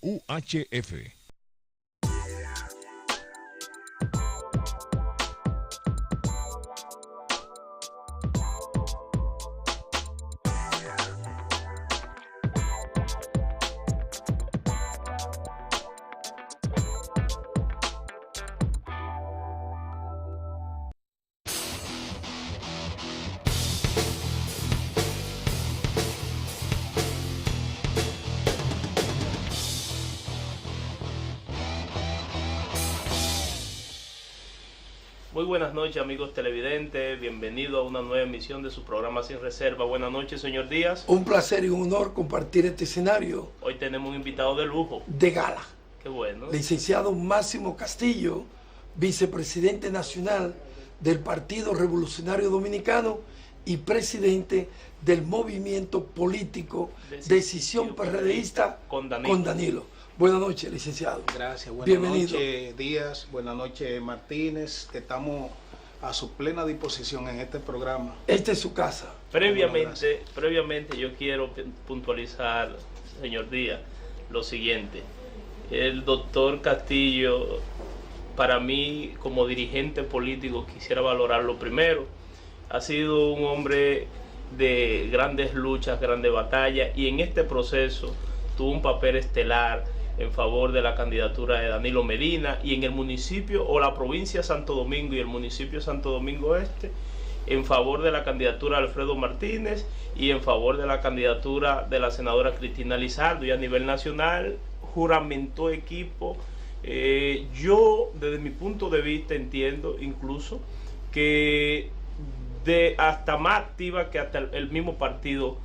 UHF. Muy buenas noches, amigos televidentes, bienvenido a una nueva emisión de su programa Sin Reserva. Buenas noches, señor Díaz. Un placer y un honor compartir este escenario. Hoy tenemos un invitado de lujo. De gala. Qué bueno. Licenciado Máximo Castillo, vicepresidente nacional del Partido Revolucionario Dominicano y presidente del movimiento político Decisión PRDista con Danilo. Buenas noches, licenciado. Gracias, buenas Bienvenido. noches, Díaz. Buenas noches, Martínez. Estamos a su plena disposición en este programa. Esta es su casa. Previamente yo quiero puntualizar, señor Díaz, lo siguiente. El doctor Castillo, para mí, como dirigente político, quisiera valorarlo primero. Ha sido un hombre de grandes luchas, grandes batallas, y en este proceso tuvo un papel estelar en favor de la candidatura de Danilo Medina, y en el municipio o la provincia de Santo Domingo y el municipio de Santo Domingo Este en favor de la candidatura de Alfredo Martínez y en favor de la candidatura de la senadora Cristina Lizardo, y a nivel nacional juramentó equipo. Yo desde mi punto de vista entiendo incluso que hasta más activa que hasta el mismo partido,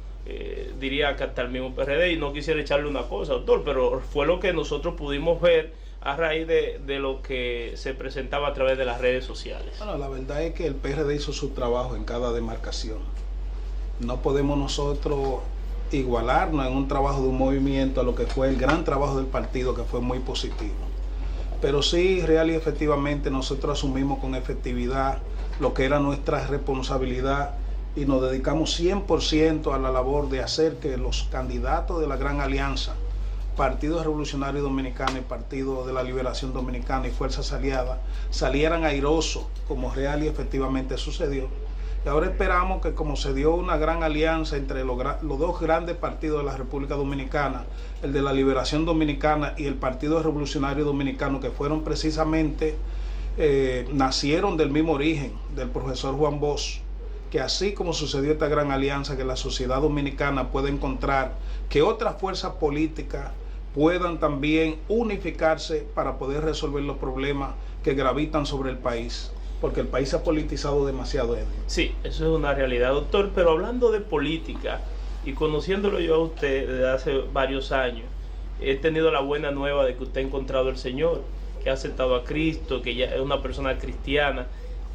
diría que hasta el mismo PRD, y no quisiera echarle una cosa, doctor, pero fue lo que nosotros pudimos ver a raíz de lo que se presentaba a través de las redes sociales. Bueno, la verdad es que el PRD hizo su trabajo en cada demarcación. No podemos nosotros igualarnos en un trabajo de un movimiento a lo que fue el gran trabajo del partido, que fue muy positivo. Pero sí, real y efectivamente, nosotros asumimos con efectividad lo que era nuestra responsabilidad y nos dedicamos 100% a la labor de hacer que los candidatos de la Gran Alianza, Partido Revolucionario Dominicano y Partido de la Liberación Dominicana y Fuerzas Aliadas, salieran airosos, como real y efectivamente sucedió. Y ahora esperamos que, como se dio una gran alianza entre los dos grandes partidos de la República Dominicana, el de la Liberación Dominicana y el Partido Revolucionario Dominicano, que fueron precisamente, nacieron del mismo origen, del profesor Juan Bosch, que así como sucedió esta gran alianza, que la sociedad dominicana puede encontrar que otras fuerzas políticas puedan también unificarse para poder resolver los problemas que gravitan sobre el país, porque el país se ha politizado demasiado. Sí, eso es una realidad, doctor, pero hablando de política y conociéndolo yo a usted desde hace varios años, he tenido la buena nueva de que usted ha encontrado al Señor, que ha aceptado a Cristo, que ya es una persona cristiana.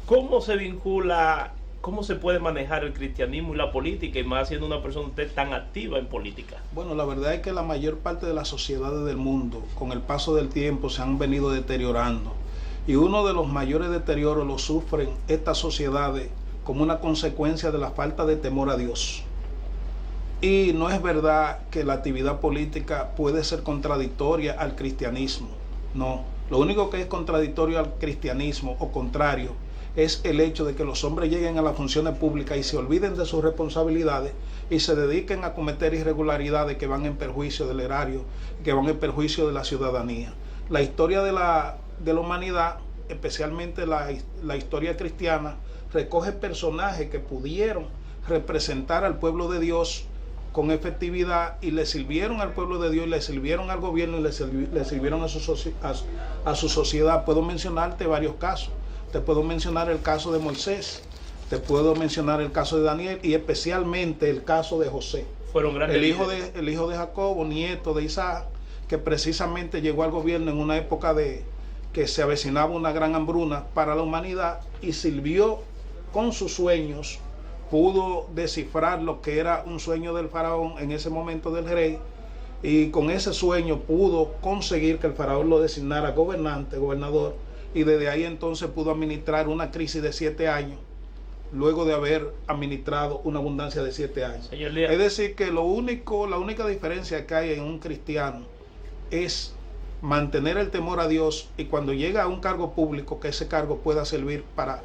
¿Cómo se vincula? ¿Cómo se puede manejar el cristianismo y la política, y más siendo una persona usted tan activa en política? Bueno, la verdad es que la mayor parte de las sociedades del mundo, con el paso del tiempo, se han venido deteriorando. Y uno de los mayores deterioros lo sufren estas sociedades como una consecuencia de la falta de temor a Dios. Y no es verdad que la actividad política puede ser contradictoria al cristianismo. No, lo único que es contradictorio al cristianismo o contrario es el hecho de que los hombres lleguen a las funciones públicas y se olviden de sus responsabilidades y se dediquen a cometer irregularidades que van en perjuicio del erario, que van en perjuicio de la ciudadanía. La historia de la humanidad, especialmente la historia cristiana, recoge personajes que pudieron representar al pueblo de Dios con efectividad y le sirvieron al pueblo de Dios, le sirvieron al gobierno y le sirvieron a su sociedad. Puedo mencionarte varios casos. Te puedo mencionar el caso de Moisés, te puedo mencionar el caso de Daniel y especialmente el caso de José. Fueron grandes el hijo de Jacobo, nieto de Isaac, que precisamente llegó al gobierno en una época de que se avecinaba una gran hambruna para la humanidad y sirvió con sus sueños, pudo descifrar lo que era un sueño del faraón en ese momento del rey, y con ese sueño pudo conseguir que el faraón lo designara gobernador, y desde ahí entonces pudo administrar una crisis de 7 años, luego de haber administrado una abundancia de 7 años. Es decir, que la única diferencia que hay en un cristiano es mantener el temor a Dios, y cuando llega a un cargo público, que ese cargo pueda servir para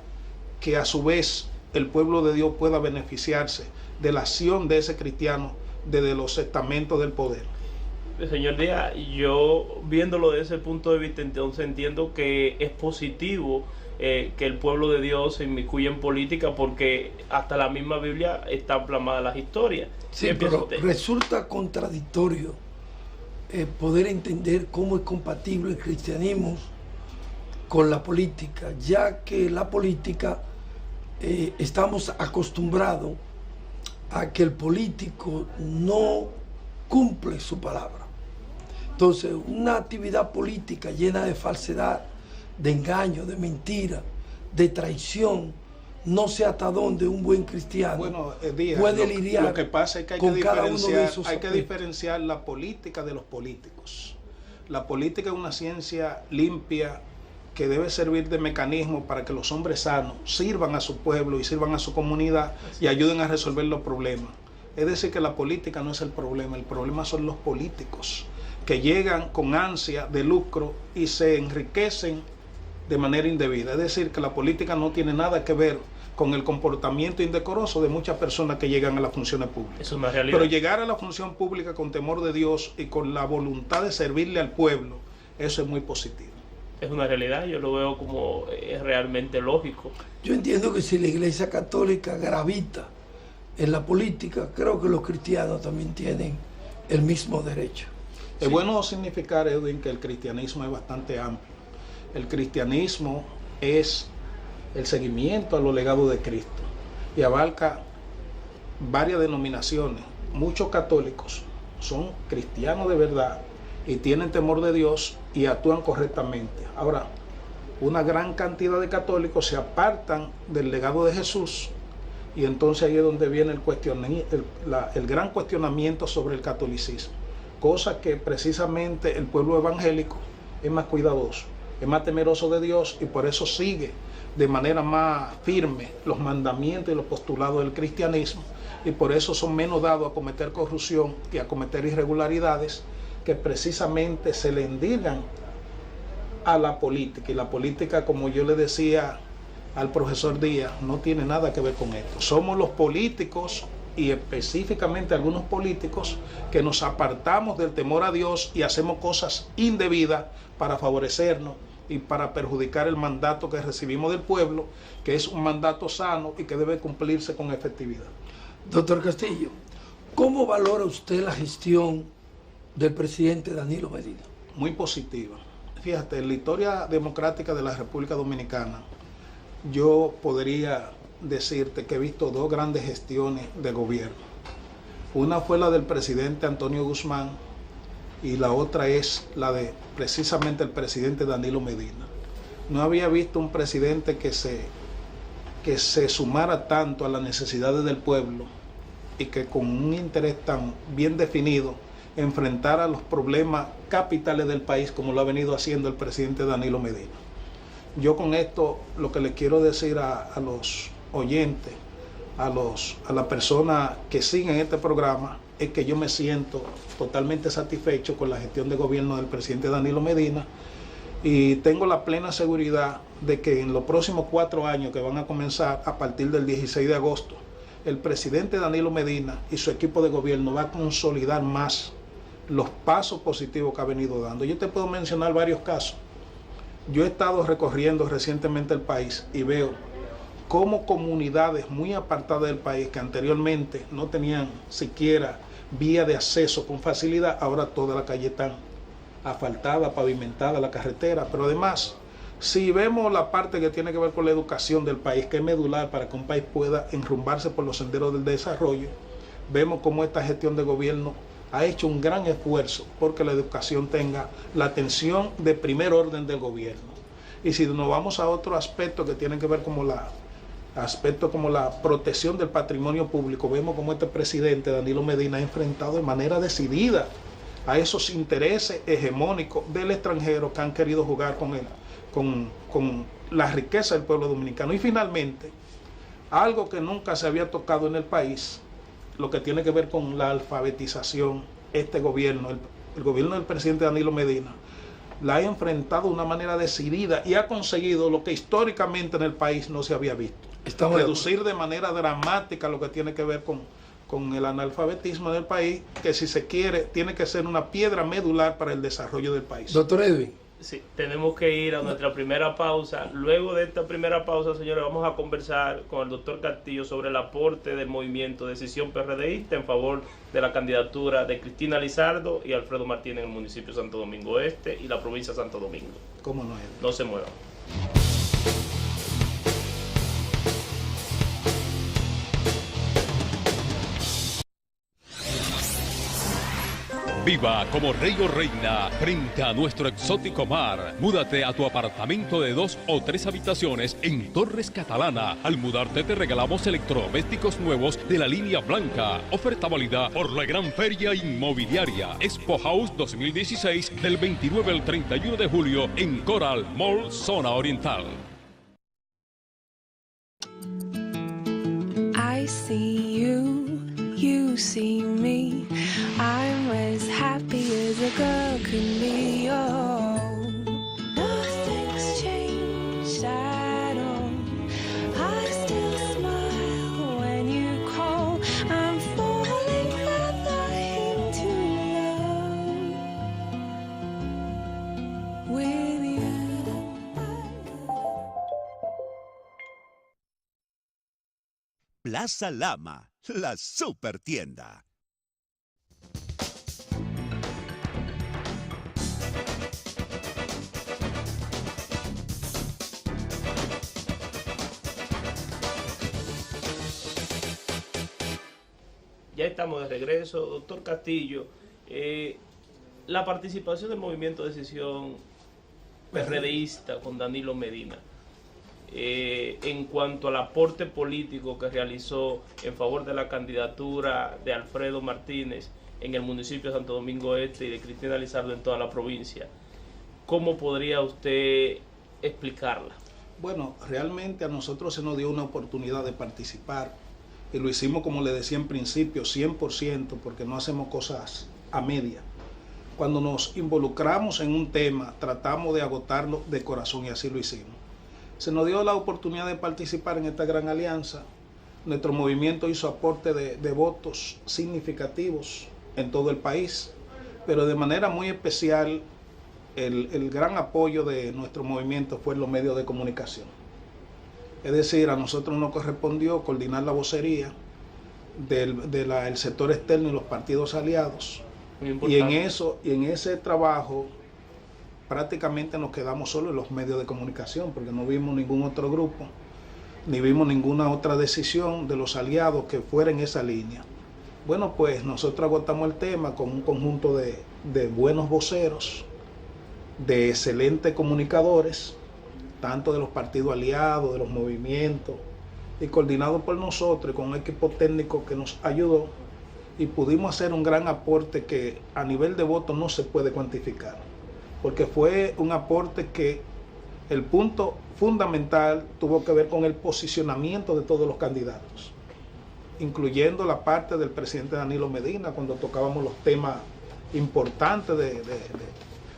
que a su vez el pueblo de Dios pueda beneficiarse de la acción de ese cristiano desde los estamentos del poder. Señor Díaz, yo viéndolo desde ese punto de vista, entonces entiendo que es positivo que el pueblo de Dios se inmiscuya en política, porque hasta la misma Biblia está plasmada las historias. Sí, pero resulta contradictorio poder entender cómo es compatible el cristianismo con la política, ya que la política estamos acostumbrados a que el político no cumple su palabra. Entonces, una actividad política llena de falsedad, de engaño, de mentira, de traición, no sé hasta dónde un buen cristiano puede lidiar. Lo que pasa es que hay que diferenciar la política de los políticos. La política es una ciencia limpia que debe servir de mecanismo para que los hombres sanos sirvan a su pueblo y sirvan a su comunidad y ayuden a resolver los problemas. Es decir, que la política no es el problema son los políticos que llegan con ansia de lucro y se enriquecen de manera indebida. Es decir, que la política no tiene nada que ver con el comportamiento indecoroso de muchas personas que llegan a las funciones públicas. Es una realidad. Pero llegar a la función pública con temor de Dios y con la voluntad de servirle al pueblo, eso es muy positivo. Es una realidad, yo lo veo como realmente lógico. Yo entiendo que si la Iglesia Católica gravita en la política, creo que los cristianos también tienen el mismo derecho. Es bueno significar, Edwin, que el cristianismo es bastante amplio. El cristianismo es el seguimiento a los legados de Cristo y abarca varias denominaciones. Muchos católicos son cristianos de verdad y tienen temor de Dios y actúan correctamente. Ahora, una gran cantidad de católicos se apartan del legado de Jesús, y entonces ahí es donde viene el gran cuestionamiento sobre el catolicismo, cosa que precisamente el pueblo evangélico es más cuidadoso, es más temeroso de Dios, y por eso sigue de manera más firme los mandamientos y los postulados del cristianismo, y por eso son menos dados a cometer corrupción y a cometer irregularidades que precisamente se le endilgan a la política. Y la política, como yo le decía al profesor Díaz, no tiene nada que ver con esto. Somos los políticos, y específicamente algunos políticos, que nos apartamos del temor a Dios y hacemos cosas indebidas para favorecernos y para perjudicar el mandato que recibimos del pueblo, que es un mandato sano y que debe cumplirse con efectividad. Doctor Castillo, ¿cómo valora usted la gestión del presidente Danilo Medina? Muy positiva. Fíjate, en la historia democrática de la República Dominicana, yo podría decirte que he visto dos grandes gestiones de gobierno. Una fue la del presidente Antonio Guzmán y la otra es la de precisamente el presidente Danilo Medina. No había visto un presidente que se sumara tanto a las necesidades del pueblo y que con un interés tan bien definido enfrentara los problemas capitales del país como lo ha venido haciendo el presidente Danilo Medina. Yo con esto lo que le quiero decir a los oyentes, a las personas que siguen este programa, es que yo me siento totalmente satisfecho con la gestión de gobierno del presidente Danilo Medina, y tengo la plena seguridad de que en los próximos 4 años que van a comenzar a partir del 16 de agosto, el presidente Danilo Medina y su equipo de gobierno va a consolidar más los pasos positivos que ha venido dando. Yo te puedo mencionar varios casos. Yo he estado recorriendo recientemente el país y veo cómo comunidades muy apartadas del país, que anteriormente no tenían siquiera vía de acceso con facilidad, ahora toda la calle está asfaltada, pavimentada, la carretera. Pero además, si vemos la parte que tiene que ver con la educación del país, que es medular para que un país pueda enrumbarse por los senderos del desarrollo, vemos cómo esta gestión de gobierno ha hecho un gran esfuerzo porque la educación tenga la atención de primer orden del gobierno. Y si nos vamos a otro aspecto que tiene que ver como la protección del patrimonio público, vemos como este presidente Danilo Medina ha enfrentado de manera decidida a esos intereses hegemónicos del extranjero que han querido jugar con la riqueza del pueblo dominicano. Y finalmente, algo que nunca se había tocado en el país, lo que tiene que ver con la alfabetización. Este gobierno, el gobierno del presidente Danilo Medina, la ha enfrentado de una manera decidida y ha conseguido lo que históricamente en el país no se había visto. Reducir de manera dramática lo que tiene que ver con el analfabetismo del país, que si se quiere, tiene que ser una piedra medular para el desarrollo del país. Doctor Edwin. Sí, tenemos que ir a nuestra primera pausa. Luego de esta primera pausa, señores, vamos a conversar con el doctor Castillo sobre el aporte del movimiento Decisión PRDista en favor de la candidatura de Cristina Lizardo y Alfredo Martínez en el municipio de Santo Domingo Este y la provincia de Santo Domingo. ¿Cómo no es? No se muevan. Viva como rey o reina frente a nuestro exótico mar. Múdate a tu apartamento de 2 o 3 habitaciones en Torres Catalana. Al mudarte te regalamos electrodomésticos nuevos de la línea blanca. Oferta válida por la gran feria inmobiliaria Expo House 2016 del 29 al 31 de julio en Coral Mall, zona oriental. I see you, you see me. I'm as happy as a girl can be. Oh, nothing's changed at all. I still smile when you call. I'm falling further into love with you. Plaza Lama, la super tienda. Ya estamos de regreso. Doctor Castillo, la participación del movimiento Decisión PRDista con Danilo Medina, en cuanto al aporte político que realizó en favor de la candidatura de Alfredo Martínez en el municipio de Santo Domingo Este y de Cristina Lizardo en toda la provincia, ¿cómo podría usted explicarla? Bueno, realmente a nosotros se nos dio una oportunidad de participar y lo hicimos, como le decía en principio, 100%, porque no hacemos cosas a media. Cuando nos involucramos en un tema, tratamos de agotarlo de corazón y así lo hicimos. Se nos dio la oportunidad de participar en esta gran alianza. Nuestro movimiento hizo aporte de votos significativos en todo el país, pero de manera muy especial el gran apoyo de nuestro movimiento fue en los medios de comunicación. Es decir, a nosotros nos correspondió coordinar la vocería del sector externo y los partidos aliados. Y en ese trabajo prácticamente nos quedamos solo en los medios de comunicación, porque no vimos ningún otro grupo, ni vimos ninguna otra decisión de los aliados que fuera en esa línea. Bueno, pues nosotros agotamos el tema con un conjunto de buenos voceros, de excelentes comunicadores, tanto de los partidos aliados, de los movimientos, y coordinado por nosotros, con un equipo técnico que nos ayudó, y pudimos hacer un gran aporte que a nivel de voto no se puede cuantificar, porque fue un aporte que el punto fundamental tuvo que ver con el posicionamiento de todos los candidatos, incluyendo la parte del presidente Danilo Medina, cuando tocábamos los temas importantes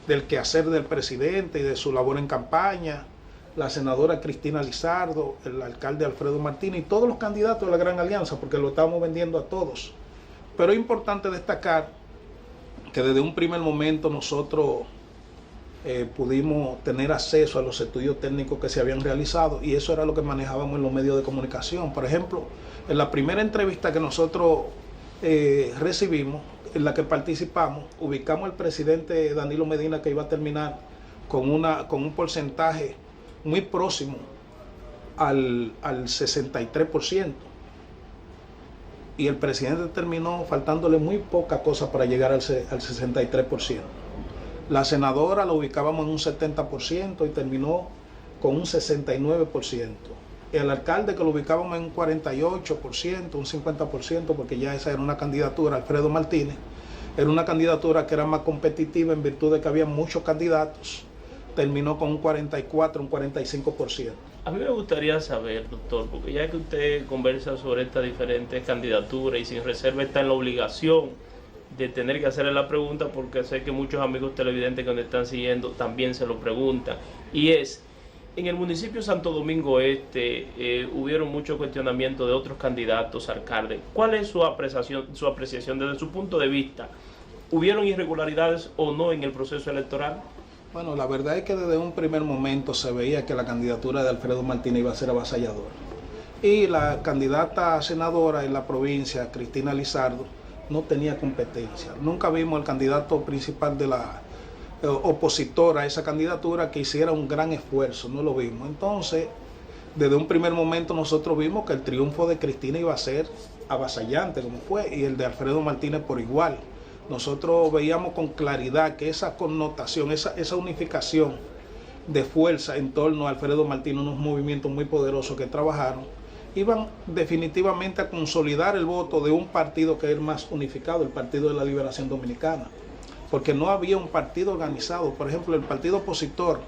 del quehacer del presidente y de su labor en campaña, la senadora Cristina Lizardo, el alcalde Alfredo Martínez y todos los candidatos de la Gran Alianza, porque lo estamos vendiendo a todos. Pero es importante destacar que desde un primer momento nosotros pudimos tener acceso a los estudios técnicos que se habían realizado, y eso era lo que manejábamos en los medios de comunicación. Por ejemplo, en la primera entrevista que nosotros recibimos, en la que participamos, ubicamos al presidente Danilo Medina, que iba a terminar con un porcentaje muy próximo al 63%. Y el presidente terminó faltándole muy poca cosa para llegar al 63%. La senadora la ubicábamos en un 70% y terminó con un 69%. El alcalde, que lo ubicábamos en un 48%, un 50%, porque ya esa era una candidatura, Alfredo Martínez, era una candidatura que era más competitiva en virtud de que había muchos candidatos, terminó con un 44, un 45%. A mí me gustaría saber, doctor, porque ya que usted conversa sobre estas diferentes candidaturas y sin reserva está en la obligación de tener que hacerle la pregunta, porque sé que muchos amigos televidentes que nos están siguiendo también se lo preguntan, y es, en el municipio de Santo Domingo Este hubieron mucho cuestionamiento de otros candidatos a alcalde. ¿Cuál es su apreciación desde su punto de vista? ¿Hubieron irregularidades o no en el proceso electoral? Bueno, la verdad es que desde un primer momento se veía que la candidatura de Alfredo Martínez iba a ser avasalladora. Y la candidata a senadora en la provincia, Cristina Lizardo, no tenía competencia. Nunca vimos al candidato principal de la opositora a esa candidatura que hiciera un gran esfuerzo, no lo vimos. Entonces, desde un primer momento nosotros vimos que el triunfo de Cristina iba a ser avasallante, como fue, y el de Alfredo Martínez por igual. Nosotros veíamos con claridad que esa connotación, esa unificación de fuerza en torno a Alfredo Martínez, unos movimientos muy poderosos que trabajaron, iban definitivamente a consolidar el voto de un partido que es más unificado, el Partido de la Liberación Dominicana, porque no había un partido organizado. Por ejemplo, el partido opositor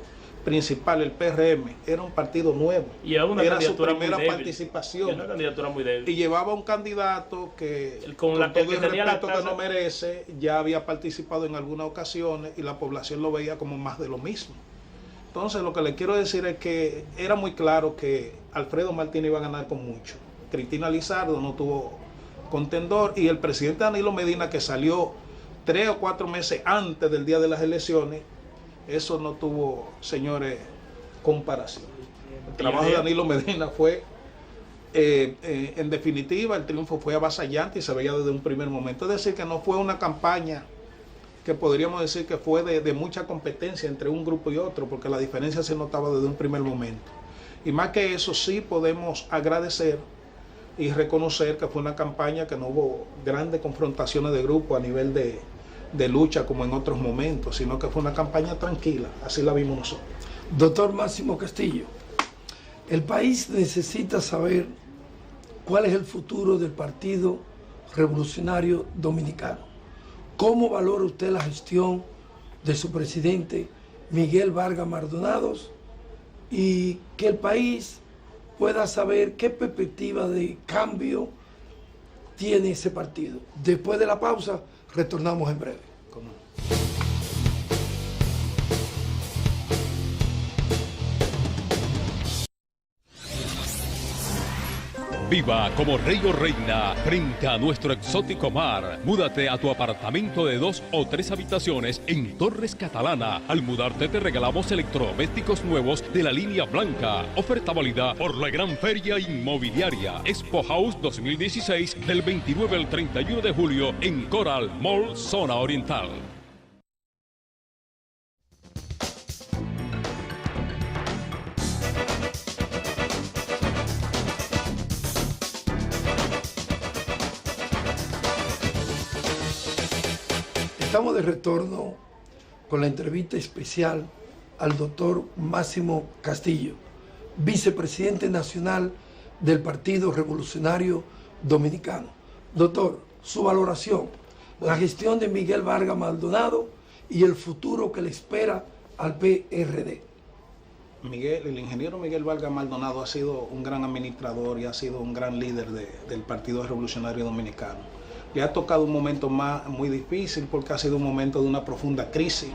principal, el PRM, era un partido nuevo, y era su primera participación, era una candidatura muy débil, y llevaba un candidato que con todo el respeto que no merece, ya había participado en algunas ocasiones y la población lo veía como más de lo mismo. Entonces lo que le quiero decir es que era muy claro que Alfredo Martínez iba a ganar con mucho. Cristina Lizardo no tuvo contendor, y el presidente Danilo Medina, que salió 3 o 4 meses antes del día de las elecciones, eso no tuvo, señores, comparación. El trabajo de Danilo Medina fue, en definitiva, el triunfo fue avasallante y se veía desde un primer momento. Es decir, que no fue una campaña que podríamos decir que fue de mucha competencia entre un grupo y otro, porque la diferencia se notaba desde un primer momento. Y más que eso, sí podemos agradecer y reconocer que fue una campaña que no hubo grandes confrontaciones de grupo a nivel de lucha como en otros momentos, sino que fue una campaña tranquila, así la vimos nosotros. Doctor Máximo Castillo, el país necesita saber cuál es el futuro del Partido Revolucionario Dominicano. ¿Cómo valora usted la gestión de su presidente Miguel Vargas Maldonados, y que el país pueda saber qué perspectiva de cambio tiene ese partido? Después de la pausa, retornamos en breve. ¿Cómo? Viva como rey o reina frente a nuestro exótico mar. Múdate a tu apartamento de 2 o 3 habitaciones en Torres Catalana. Al mudarte te regalamos electrodomésticos nuevos de la línea blanca. Oferta válida por la Gran Feria Inmobiliaria Expo House 2016 del 29 al 31 de julio en Coral Mall, Zona Oriental. Estamos de retorno con la entrevista especial al doctor Máximo Castillo, vicepresidente nacional del Partido Revolucionario Dominicano. Doctor, su valoración, la gestión de Miguel Vargas Maldonado y el futuro que le espera al PRD. El ingeniero Miguel Vargas Maldonado ha sido un gran administrador y ha sido un gran líder del Partido Revolucionario Dominicano. Le ha tocado un momento muy difícil, porque ha sido un momento de una profunda crisis,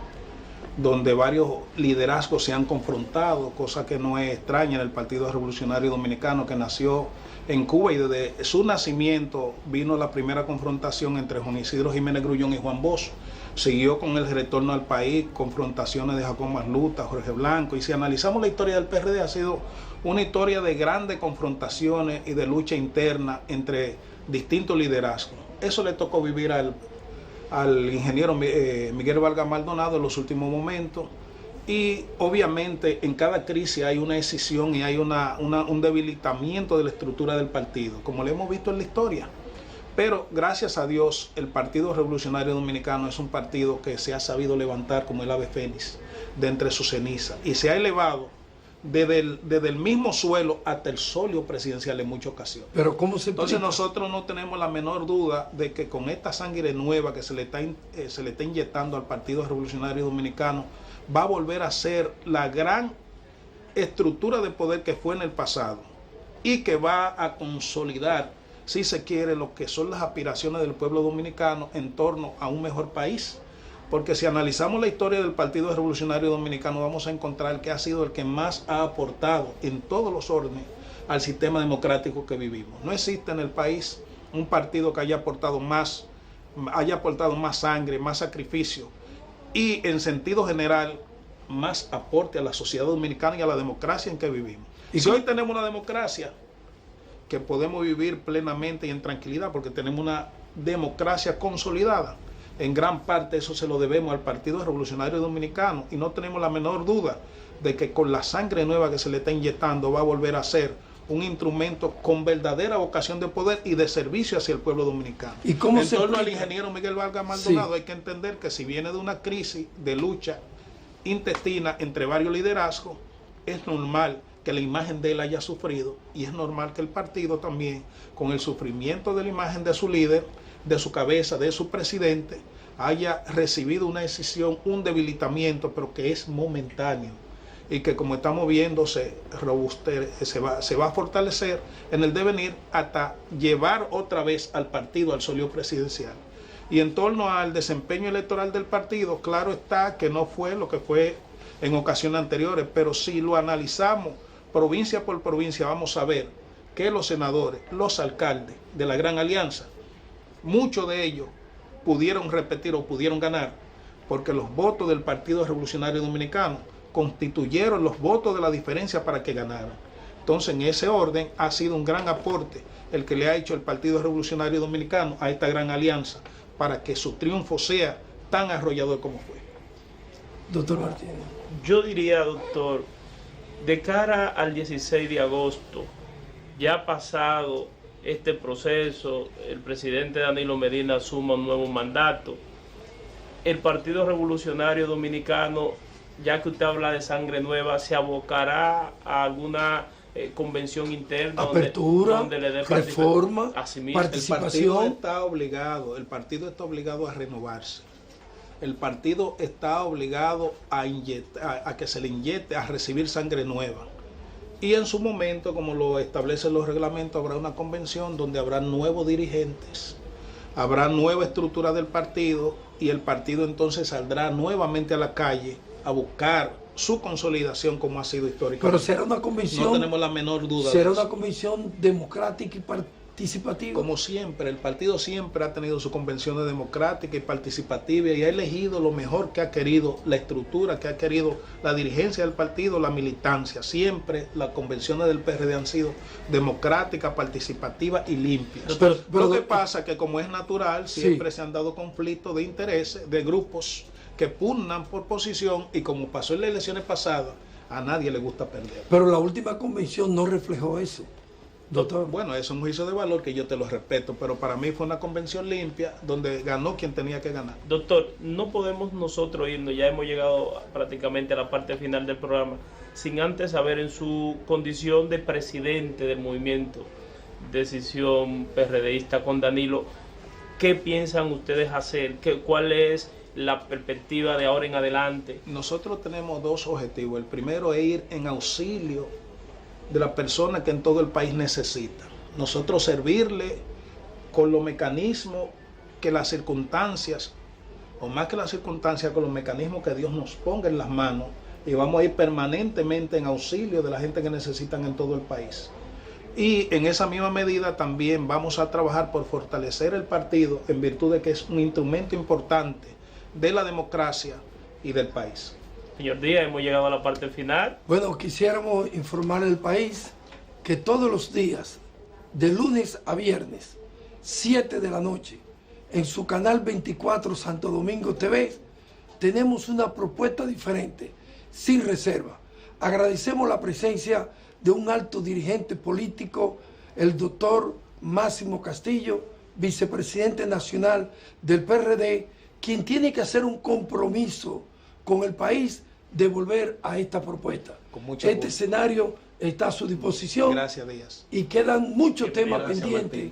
donde varios liderazgos se han confrontado, cosa que no es extraña en el Partido Revolucionario Dominicano, que nació en Cuba, y desde su nacimiento vino la primera confrontación entre Juan Isidro Jiménez Grullón y Juan Bosch. Siguió con el retorno al país, confrontaciones de Jacob Masluta, Jorge Blanco, y si analizamos la historia del PRD, ha sido una historia de grandes confrontaciones y de lucha interna entre distintos liderazgos. Eso le tocó vivir al ingeniero Miguel Vargas Maldonado en los últimos momentos, y obviamente en cada crisis hay una escisión y hay un debilitamiento de la estructura del partido, como lo hemos visto en la historia. Pero gracias a Dios, el Partido Revolucionario Dominicano es un partido que se ha sabido levantar como el ave fénix de entre sus cenizas, y se ha elevado desde el mismo suelo hasta el solio presidencial en muchas ocasiones. Pero ¿cómo se explica? Entonces nosotros no tenemos la menor duda de que con esta sangre nueva que se le está inyectando al Partido Revolucionario Dominicano, va a volver a ser la gran estructura de poder que fue en el pasado, y que va a consolidar si se quiere, lo que son las aspiraciones del pueblo dominicano en torno a un mejor país. Porque si analizamos la historia del Partido Revolucionario Dominicano, vamos a encontrar que ha sido el que más ha aportado en todos los órdenes al sistema democrático que vivimos. No existe en el país un partido que haya aportado más sangre, más sacrificio y en sentido general más aporte a la sociedad dominicana y a la democracia en que vivimos. Y si hoy tenemos una democracia que podemos vivir plenamente y en tranquilidad porque tenemos una democracia consolidada, en gran parte eso se lo debemos al Partido Revolucionario Dominicano y no tenemos la menor duda de que con la sangre nueva que se le está inyectando va a volver a ser un instrumento con verdadera vocación de poder y de servicio hacia el pueblo dominicano. ¿Y cómo en se torno explica? al ingeniero Miguel Vargas Maldonado, Sí. hay que entender que si viene de una crisis de lucha intestina entre varios liderazgos, es normal que la imagen de él haya sufrido y es normal que el partido también, con el sufrimiento de la imagen de su líder, de su cabeza, de su presidente, haya recibido una decisión, un debilitamiento, pero que es momentáneo y que, como estamos viendo, se va a fortalecer en el devenir hasta llevar otra vez al partido al solio presidencial. Y en torno al desempeño electoral del partido, claro está que no fue lo que fue en ocasiones anteriores, pero si lo analizamos provincia por provincia, vamos a ver que los senadores, los alcaldes de la Gran Alianza, muchos de ellos pudieron repetir o pudieron ganar porque los votos del Partido Revolucionario Dominicano constituyeron los votos de la diferencia para que ganaran. Entonces, en ese orden ha sido un gran aporte el que le ha hecho el Partido Revolucionario Dominicano a esta gran alianza para que su triunfo sea tan arrollador como fue. Doctor Martínez. Yo diría, doctor, de cara al 16 de agosto, ya pasado este proceso, el presidente Danilo Medina asuma un nuevo mandato, el Partido Revolucionario Dominicano, ya que usted habla de sangre nueva, se abocará a alguna convención interna apertura, donde le dé reforma, participación. El partido está obligado a renovarse. El partido está obligado a que se le inyecte, a recibir sangre nueva. Y en su momento, como lo establecen los reglamentos, habrá una convención donde habrá nuevos dirigentes, habrá nueva estructura del partido y el partido entonces saldrá nuevamente a la calle a buscar su consolidación como ha sido históricamente. Pero será una convención. No tenemos la menor duda. Será una convención democrática y participativa. Como siempre, el partido siempre ha tenido su convención democrática y participativa y ha elegido lo mejor que ha querido, la estructura que ha querido la dirigencia del partido, la militancia. Siempre las convenciones del PRD han sido democráticas, participativas y limpias. Pero lo que pasa es que, como es natural, siempre se han dado conflictos de intereses, de grupos que pugnan por posición y como pasó en las elecciones pasadas, a nadie le gusta perder. Pero la última convención no reflejó eso. Doctor. Bueno, eso es un juicio de valor que yo te lo respeto, pero para mí fue una convención limpia donde ganó quien tenía que ganar. Doctor, no podemos nosotros irnos, ya hemos llegado prácticamente a la parte final del programa, sin antes saber en su condición de presidente del movimiento Decisión PRDista con Danilo, ¿qué piensan ustedes hacer? ¿Cuál es la perspectiva de ahora en adelante? Nosotros tenemos dos objetivos. El primero es ir en auxilio de la persona que en todo el país necesita. Nosotros servirle con los mecanismos que las circunstancias, o más que las circunstancias, con los mecanismos que Dios nos ponga en las manos, y vamos a ir permanentemente en auxilio de la gente que necesitan en todo el país. Y en esa misma medida también vamos a trabajar por fortalecer el partido en virtud de que es un instrumento importante de la democracia y del país. Señor Díaz, hemos llegado a la parte final. Bueno, quisiéramos informar al país que todos los días, de lunes a viernes, 7 de la noche, en su canal 24 Santo Domingo TV, tenemos una propuesta diferente, sin reserva. Agradecemos la presencia de un alto dirigente político, el doctor Máximo Castillo, vicepresidente nacional del PRD, quien tiene que hacer un compromiso con el país de volver a esta propuesta. Este escenario está a su disposición. Gracias, Díaz. Y quedan muchos temas pendientes.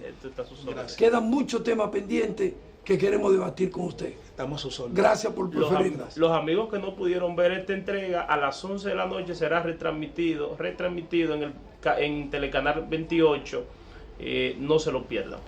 Quedan muchos temas pendientes que queremos debatir con usted. Estamos a sus órdenes. Gracias por preferirnos. Los amigos que no pudieron ver esta entrega, a las 11 de la noche será retransmitido en Telecanal 28 no se lo pierdan.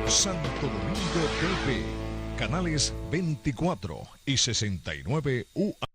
Santo Domingo TV, canales 24 y 69 UA.